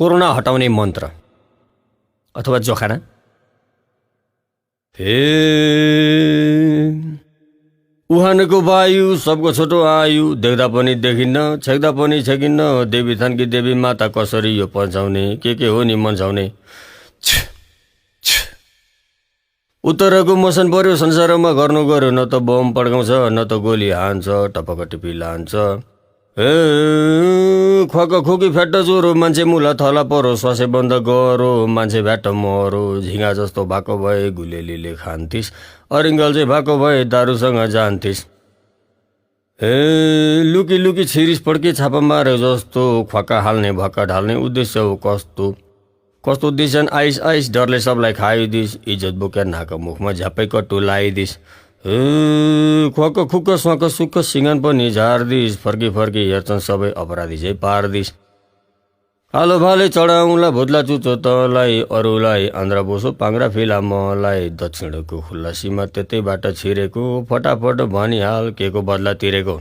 Corona हटाउने मन्त्र अथवा जोखाना। हे उहानको वायु सबको छोटो आयु, देख्दा पनि देखिन्न, छेक्दा पनि छेकिन्न, देवी थानकी देवी माता कसरी यो पन्छाउने, के हो नि मन्छाउने। उत्तरको मोसन पर्यो संसारमा गर्नु गर्यो, न त बम पड्काउँछ न त गोली हान्छ, टपक टिपी लान्छ। ए ख्वाक खोकी फ्याट ज्वरो, मान्छे मुला थला परो, श्वासै बन्द गरो, मान्छे भ्याट मरो। झिँगा जस्तो भएको भए गुलेलीले खान्थिस्, अरिङ्गल चाहिँ भएको भए दारूसँग जान्थिस्। ए लुकी लुकी छिरिस पड्के छापा मारे जस्तो, ख्वाका हाल्ने भक्का ढाल्ने उद्देश्य हो कस्तो। कस्तो दिसन आइस आइस, डरले सबलाई खाइदिस, इज्जत बोकेर नाक मुखमा झ्यापै कट्टु लाइदिस। ख्वाक खुक्क स्वाक सुक्क सिँगान पनि झार्दिस, फर्की फर्की हेर्छन् सबै अपराधी चाहिँ पार्दिस। आलो भाले चढाउँला भुत्ला चुचो तलाई, अरूलाई आन्द्रा बोसो पाङ्रा फिला मलाई। दक्षिणको खुल्ला सीमा त्यतैबाट छिरेको, फटाफट भनिहाल के को बदला तिरेको।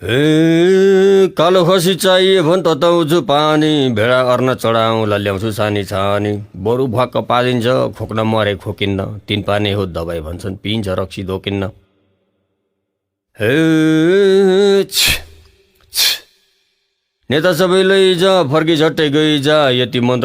हे कालो खसी चाहिए भन् तताउँछु पानी, भेडा अर्न चढाउँला ल्याउँछु सानी छानी। बरु भक्क पालिन्छ खोक्न मरे खोकिन्न, तिन पाने हो दबाई भन्छन् पिन्छ रक्सी दोकिन्न। हे नेता सबै लैजा फर्की झट्टै गइजा, यति मन्त्र